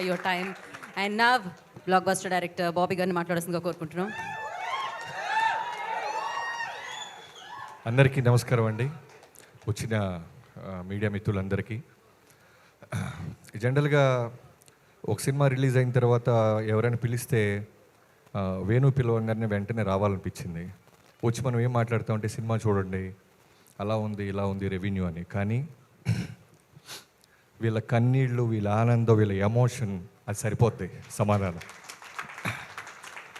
your time. And now, blockbuster director Bobby గారిని మాట్లాడాల్సిందిగా కోరుకుంటున్నాం. అందరికీ నమస్కారం అండి. వచ్చిన మీడియా మిత్రులందరికీ. జనరల్గా ఒక సినిమా రిలీజ్ అయిన తర్వాత ఎవరైనా పిలిస్తే వేణు పిలవగానే వెంటనే రావాలనిపించింది. వచ్చి మనం ఏం మాట్లాడతామంటే సినిమా చూడండి, అలా ఉంది ఇలా ఉంది రెవెన్యూ అని. కానీ వీళ్ళ కన్నీళ్ళు, వీళ్ళ ఆనందం, వీళ్ళ ఎమోషన్ అది సరిపోద్ది సమాధానం.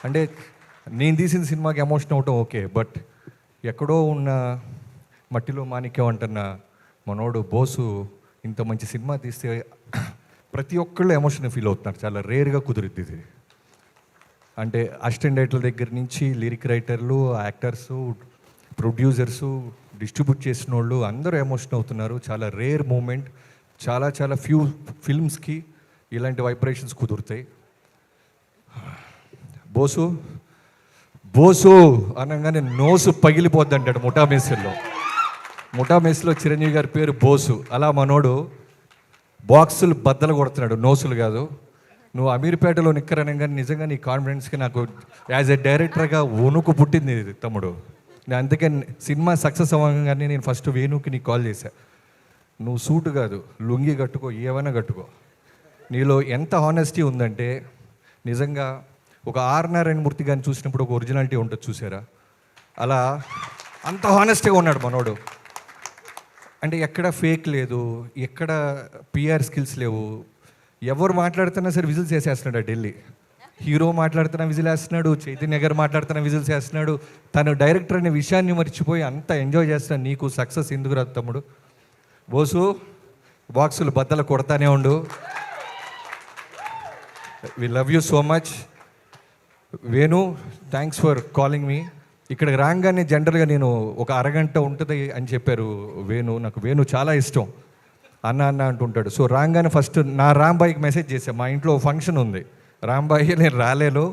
అంటే నేను తీసిన సినిమాకి ఎమోషన్ అవటం ఓకే, బట్ ఎక్కడో ఉన్న మట్టిలో మాణిక్యం అంటున్న మనోడు బోసు ఇంత మంచి సినిమా తీస్తే ప్రతి ఒక్కళ్ళు ఎమోషన్ ఫీల్ అవుతున్నారు. చాలా రేర్గా కుదురుద్ది ఇది. అంటే అసిస్టెంట్ డైరెక్టర్ల దగ్గర నుంచి లిరిక్ రైటర్లు, యాక్టర్సు, ప్రొడ్యూసర్సు, డిస్ట్రిబ్యూట్ చేసిన వాళ్ళు అందరూ ఎమోషన్ అవుతున్నారు. చాలా రేర్ మూమెంట్. చాలా చాలా ఫ్యూ ఫిల్మ్స్కి ఇలాంటి వైబ్రేషన్స్ కుదురుతాయి. బోసు బోసు అనగానే నోసు పగిలిపోద్ది అంటాడు ముఠా మేస్లో చిరంజీవి గారి పేరు బోసు. అలా మనోడు బాక్సులు బద్దలు కొడుతున్నాడు, నోసులు కాదు. నువ్వు అమీర్పేటలో నిక్కరనగానే నిజంగా నీ కాన్ఫిడెన్స్కి నాకు యాజ్ ఎ డైరెక్టర్గా వణుకు పుట్టింది తమ్ముడు. నేను అందుకే సినిమా సక్సెస్ అవ్వగానే నేను ఫస్ట్ వేణుకి నీకు కాల్ చేశా. నువ్వు సూటు కాదు, లుంగి కట్టుకో, ఏమైనా కట్టుకో. నీలో ఎంత హానెస్టీ ఉందంటే నిజంగా ఒక ఆర్ నారాయణ మూర్తి గారిని చూసినప్పుడు ఒక ఒరిజినాలిటీ ఉంటుంది చూసారా, అలా అంత హానెస్ట్గా ఉన్నాడు మనోడు. అంటే ఎక్కడ ఫేక్ లేదు, ఎక్కడ పిఆర్ స్కిల్స్ లేవు. ఎవరు మాట్లాడుతున్నా సరే విజిల్స్ వేసేస్తున్నాడు. ఢిల్లీ హీరో మాట్లాడుతున్నా విజిల్ వేస్తున్నాడు, చైతన్య గారు మాట్లాడుతున్నా విజిల్స్ వేస్తున్నాడు. తను డైరెక్టర్ అనే విషయాన్ని మర్చిపోయి అంత ఎంజాయ్ చేస్తున్నాడు. నీకు సక్సెస్ ఎందుకు రాదు తమ్ముడు? బోసు బాక్సులు బద్దలు కొడతానే ఉండు. We love you so much. Venu, thanks for calling మీ. ఇక్కడికి రాగానే జనరల్గా నేను ఒక అరగంట ఉంటుంది అని చెప్పారు వేణు. నాకు వేణు చాలా ఇష్టం, అన్న అన్న అంటుంటాడు. సో రాగానే ఫస్ట్ నా రాంబాయికి మెసేజ్ చేశాను. మా ఇంట్లో ఫంక్షన్ ఉంది, రాంబాయి నేను రాలేను,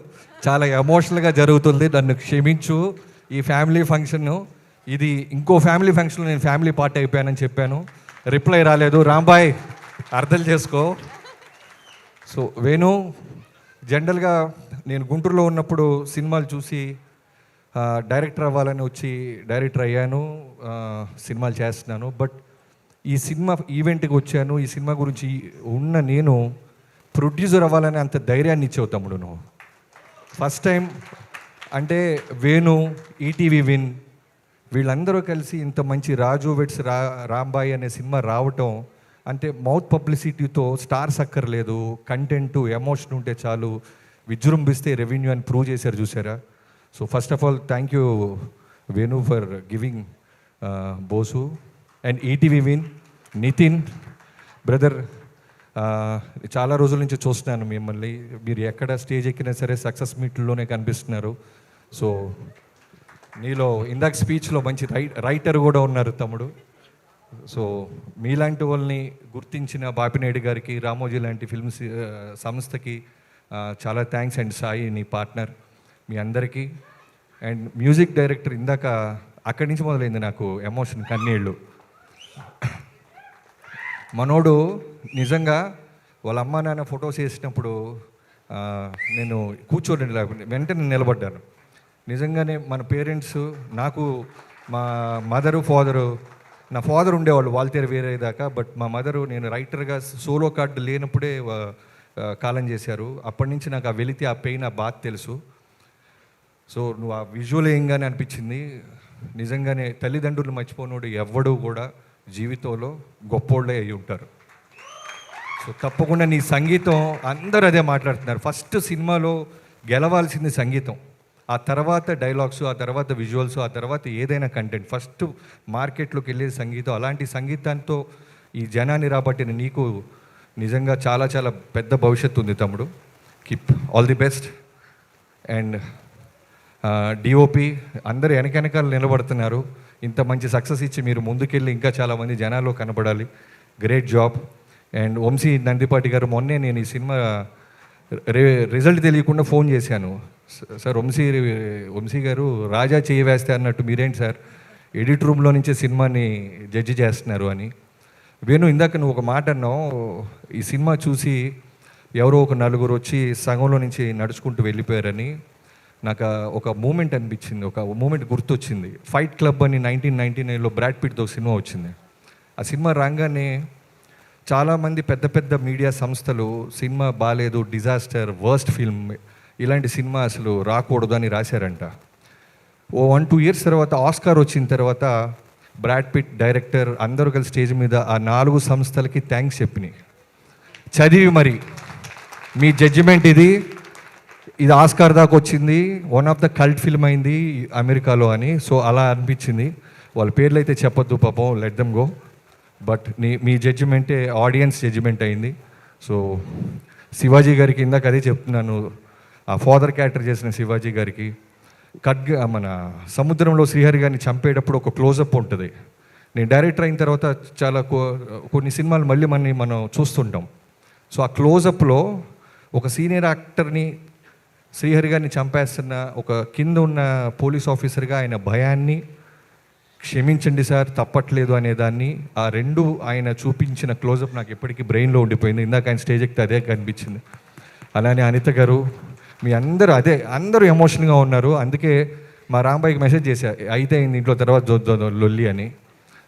చాలా ఎమోషనల్గా జరుగుతుంది, నన్ను క్షమించు. ఈ ఫ్యామిలీ ఫంక్షన్ ఇది ఇంకో ఫ్యామిలీ ఫంక్షన్లో నేను ఫ్యామిలీ పార్ట్ అయిపోయానని చెప్పాను. రిప్లై రాలేదు. రాంబాయ్ అర్థం చేసుకో. సో వేణు, జనరల్గా నేను గుంటూరులో ఉన్నప్పుడు సినిమాలు చూసి డైరెక్టర్ అవ్వాలని వచ్చి డైరెక్టర్ అయ్యాను, సినిమాలు చేస్తున్నాను. బట్ ఈ సినిమా ఈవెంట్కి వచ్చాను. ఈ సినిమా గురించి ఉన్న నేను ప్రొడ్యూసర్ అవ్వాలని అంత ధైర్యాన్ని ఇచ్చావు తమ్ముడు నువ్వు. ఫస్ట్ టైం అంటే వేణు, ఈటీవీ విన్ వీళ్ళందరూ కలిసి ఇంత మంచి రాజు వెట్స్ రాంబాయి అనే సినిమా రావటం అంటే మౌత్ పబ్లిసిటీతో స్టార్స్ అక్కర్లేదు, కంటెంట్ ఎమోషన్ ఉంటే చాలు, విజృంభిస్తే రెవెన్యూ అని ప్రూవ్ చేశారు చూసారా. So first of all thank you Venu for giving బోసు and ETV Win. Nithin brother, చాలా రోజుల నుంచి చూస్తున్నాను మిమ్మల్ని. మీరు ఎక్కడ స్టేజ్ ఎక్కినా సరే సక్సెస్ మీట్లోనే కనిపిస్తున్నారు. సో నీలో ఇందాక స్పీచ్లో మంచి రైటర్ కూడా ఉన్నారు తమ్ముడు. సో మీలాంటి వాళ్ళని గుర్తించిన బాపినాయుడు గారికి, రామోజీ లాంటి ఫిల్మ్స్ సంస్థకి చాలా థ్యాంక్స్. అండ్ సాయి నీ పార్ట్నర్, మీ అందరికీ. అండ్ మ్యూజిక్ డైరెక్టర్, ఇందాక అక్కడి నుంచి మొదలైంది నాకు ఎమోషన్, కన్నీళ్ళు. మనోడు నిజంగా వాళ్ళ అమ్మ నాన్న ఫొటోస్ వేసినప్పుడు నేను కూర్చోండి వెంటనే నిలబడ్డాను. నిజంగానే మన పేరెంట్స్, నాకు మా మదరు ఫాదరు, నా ఫాదర్ ఉండేవాళ్ళు వాల్తేరు వేరే దాకా, బట్ మా మదరు నేను రైటర్గా సోలో కార్డు లేనప్పుడే కాలం చేశారు. అప్పటి నుంచి నాకు ఆ వెళితే ఆ పెయిన్, ఆ బాధ తెలుసు. సో నువ్వు ఆ విజువల్ వేయంగానే అనిపించింది నిజంగానే తల్లిదండ్రులు మర్చిపోనోడు ఎవ్వడూ కూడా జీవితంలో గొప్పోళ్ళే అయి ఉంటారు. సో తప్పకుండా నీ సంగీతం, అందరూ అదే మాట్లాడుతున్నారు. ఫస్ట్ సినిమాలో గెలవాల్సింది సంగీతం, ఆ తర్వాత డైలాగ్స్, ఆ తర్వాత విజువల్స్, ఆ తర్వాత ఏదైనా కంటెంట్. ఫస్ట్ మార్కెట్లోకి వెళ్ళేది సంగీతం. అలాంటి సంగీతంతో ఈ జనాన్ని రాబట్టిన నీకు నిజంగా చాలా చాలా పెద్ద భవిష్యత్తు ఉంది తమ్ముడు. Keep all the best. And DOP అందరూ వెనకాల నిలబడుతున్నారు. ఇంత మంచి సక్సెస్ ఇచ్చి మీరు ముందుకెళ్ళి ఇంకా చాలామంది జనాల్లో కనబడాలి. Great job. And Vamsi Nandipati garu, మొన్నే నేను ఈ సినిమా రిజల్ట్ తెలియకుండా ఫోన్ చేశాను. సార్ వంశీ గారు రాజా చేయి వేస్తే అన్నట్టు మీరేంటి సార్ ఎడిట్ రూమ్లో నుంచే సినిమాని జడ్జి చేస్తున్నారు అని. వేణు, ఇందాక నువ్వు ఒక మాట అన్నావు, ఈ సినిమా చూసి ఎవరో ఒక నలుగురు వచ్చి సగంలో నుంచి నడుచుకుంటూ వెళ్ళిపోయారని నాకు ఒక మూమెంట్ అనిపించింది, ఒక మూమెంట్ గుర్తొచ్చింది. ఫైట్ క్లబ్ అని 1999లో బ్రాడ్ పిట్తో సినిమా వచ్చింది. ఆ సినిమా రాగానే చాలామంది పెద్ద పెద్ద మీడియా సంస్థలు సినిమా బాగాలేదు, డిజాస్టర్, వర్స్ట్ ఫిల్మ్, ఇలాంటి సినిమా అసలు రాకూడదు అని రాశారంట. ఓ 1-2 ఇయర్స్ తర్వాత ఆస్కార్ వచ్చిన తర్వాత బ్రాడ్ పిట్ డైరెక్టర్ అందరూ కలిసి స్టేజ్ మీద ఆ 4 సంస్థలకి థ్యాంక్స్ చెప్పినాయి. చదివి మరి మీ జడ్జిమెంట్ ఇది ఆస్కార్ దాకా వచ్చింది, one of the cult film అయింది అమెరికాలో అని. సో అలా అనిపించింది. వాళ్ళ పేర్లు అయితే చెప్పొద్దు పాపం, లెట్ దెమ్ గో. బట్ మీ జడ్జిమెంటే ఆడియన్స్ జడ్జిమెంట్ అయింది. సో శివాజీ గారికి ఇందాక అదే చెప్తున్నాను, ఆ ఫాదర్ క్యారెక్టర్ చేసిన శివాజీ గారికి మన సముద్రంలో శ్రీహరి గారిని చంపేటప్పుడు ఒక క్లోజప్ ఉంటుంది. నేను డైరెక్టర్ అయిన తర్వాత చాలా కొన్ని సినిమాలు మళ్ళీ మనం చూస్తుంటాం. సో ఆ క్లోజప్లో ఒక సీనియర్ యాక్టర్ని శ్రీహరి గారిని చంపేస్తున్న ఒక కింద ఉన్న పోలీస్ ఆఫీసర్గా ఆయన భయాన్ని, క్షమించండి సార్ తప్పట్లేదు అనేదాన్ని, ఆ రెండు ఆయన చూపించిన క్లోజప్ నాకు ఎప్పటికీ బ్రెయిన్లో ఉండిపోయింది. ఇందాక ఆయన స్టేజ్ ఎక్కితే అదే కనిపించింది. అలానే అనిత గారు, మీ అందరూ ఎమోషన్గా ఉన్నారు. అందుకే మా రాంబాయికి మెసేజ్ చేశా, అయితే ఇంట్లో తర్వాత లొల్లి అని.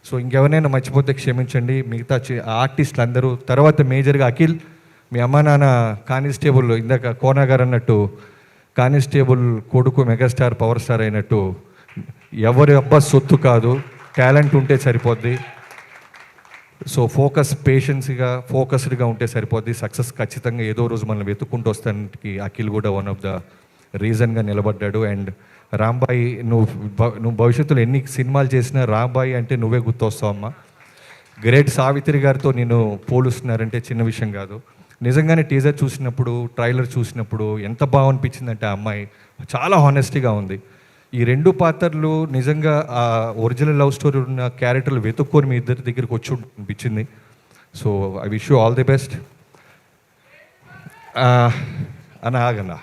సో ఇంకెవరైనా మర్చిపోతే క్షమించండి. మిగతా ఆర్టిస్టులు అందరూ, తర్వాత మేజర్గా అఖిల్, మీ అమ్మ నాన్న కానిస్టేబుల్, ఇందాక కోనా గారు అన్నట్టు కానిస్టేబుల్ కొడుకు మెగాస్టార్ పవర్ స్టార్ అయినట్టు ఎవరి అబ్బా సొత్తు కాదు, టాలెంట్ ఉంటే సరిపోద్ది. సో ఫోకస్డ్గా ఉంటే సరిపోద్ది. సక్సెస్ ఖచ్చితంగా ఏదో రోజు మనం వెతుక్కుంటూ వస్తానికి అఖిల్ కూడా వన్ ఆఫ్ ద రీజన్గా నిలబడ్డాడు. అండ్ రాంబాయి, నువ్వు భవిష్యత్తులో ఎన్ని సినిమాలు చేసినా రాంబాయి అంటే నువ్వే గుర్తొస్తావు అమ్మా. గ్రేట్ సావిత్రి గారితో నేను పోలుస్తున్నారంటే చిన్న విషయం కాదు. నిజంగానే టీజర్ చూసినప్పుడు, ట్రైలర్ చూసినప్పుడు ఎంత బాగా అనిపించిందంటే ఆ అమ్మాయి చాలా హానెస్టీగా ఉంది. ఈ 2 పాత్రలు నిజంగా ఆ ఒరిజినల్ లవ్ స్టోరీ ఉన్న క్యారెక్టర్లు వెతుక్కొని మీ ఇద్దరి దగ్గరికి వచ్చి అనిపించింది. So I wish you all the best. ఆగన్నా.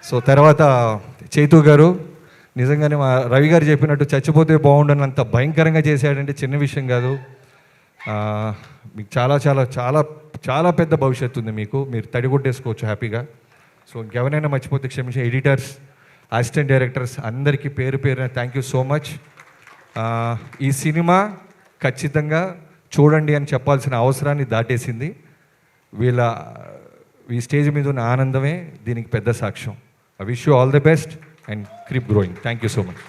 సో తర్వాత చైతు గారు, నిజంగానే మా రవి గారు చెప్పినట్టు చచ్చిపోతే బాగుండని అంత భయంకరంగా చేశాడంటే చిన్న విషయం కాదు. మీకు చాలా చాలా చాలా చాలా పెద్ద భవిష్యత్తు ఉంది మీకు, మీరు తడిగొట్టేసుకోవచ్చు హ్యాపీగా. సో ఇంకెవరైనా మర్చిపోతే క్షమించి, ఎడిటర్స్, అసిస్టెంట్ డైరెక్టర్స్ అందరికీ పేరు పేరున థ్యాంక్ యూ సో మచ్. ఈ సినిమా ఖచ్చితంగా చూడండి అని చెప్పాల్సిన అవసరాన్ని దాటేసింది. ఈ స్టేజ్ మీద ఉన్న ఆనందమే దీనికి పెద్ద సాక్ష్యం. I wish you all the best and keep growing. Thank you so much.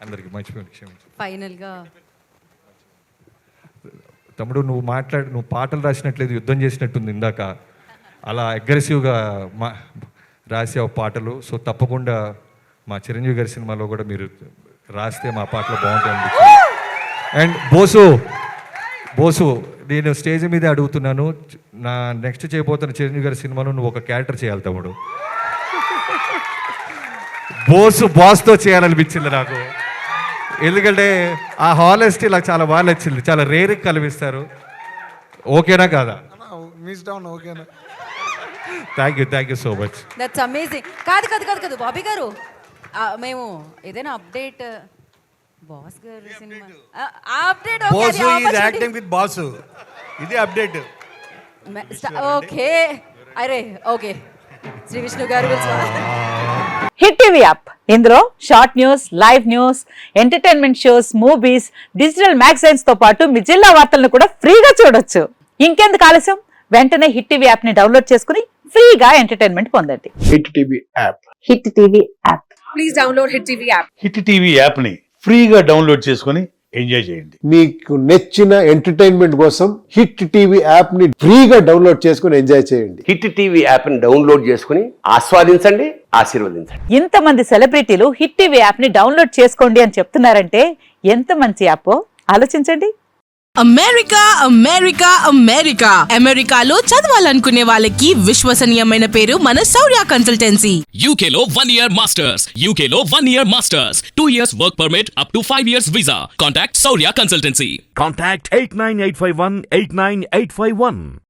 అందరికీ మర్చిపోయింది, క్షమించు. ఫైనల్గా తమ్ముడు, నువ్వు పాటలు రాసినట్లేదు, యుద్ధం చేసినట్టుంది ఇందాక. అలా అగ్రెసివ్గా రాసావు పాటలు. సో తప్పకుండా మా చిరంజీవి గారి సినిమాలో కూడా మీరు రాస్తే మా పాటలు బాగుంటాయి. అండ్ బోసు, నేను స్టేజ్ మీదే అడుగుతున్నాను, నా నెక్స్ట్ చేయబోతున్న చిరంజీవి గారి సినిమాలో నువ్వు ఒక క్యారెక్టర్ చేయాలి తమ్ముడు. బాస్తో చేయాలనిపించింది నాకు. ఎందుకంటే ఆ హానెస్టీ నాకు చాలా బాగా నచ్చింది. చాలా రేర్గా కనిపిస్తారు. ఓకేనా కాదా? Thank you so much. That's amazing. కాదు బాబీ గారు, మేము ఏదైనా అప్డేట్ బాస్ గారు సినిమా అప్డేట్ ఇది update. Okay okay Sri Vishnu garu. Hit TV app, ఇందులో short news, live news, entertainment shows, movies, digital magazines తో పాటు మీ జిల్లా వార్తలను కూడా ఫ్రీగా చూడొచ్చు. ఇంకెందుకు ఆలస్యం, వెంటనే హిట్ టీవీ యాప్ ని డౌన్లోడ్ చేసుకుని ఫ్రీగా ఎంటర్టైన్మెంట్ పొందండి. Hit TV app. Hit TV app. Please download hit TV app. Hit TV app ని ఫ్రీగా డౌన్లోడ్ చేసుకుని ఎంజాయ్ చేయండి. మీకు నచ్చిన ఎంటర్టైన్మెంట్ కోసం హిట్ టీవీ యాప్ ని ఫ్రీగా డౌన్లోడ్ చేసుకుని ఎంజాయ్ చేయండి. హిట్ టీవీ యాప్ ని డౌన్లోడ్ చేసుకుని ఆస్వాదించండి, ఆశీర్వదించండి. ఇంతమంది సెలబ్రిటీలు హిట్ టీవీ యాప్ ని డౌన్లోడ్ చేసుకోండి అని చెప్తున్నారంటే ఎంత మంచి యాప్ ఆలోచించండి. అమెరికాలో చదవాలనుకునే వాళ్ళకి విశ్వసనీయమైన పేరు మన శౌర్య కన్సల్టెన్సీ. UK లో 1 year masters, UK లో 1 year masters, 2 years work permit up to 5 years visa. Contact Saurya Consultancy. Contact 89851 89851.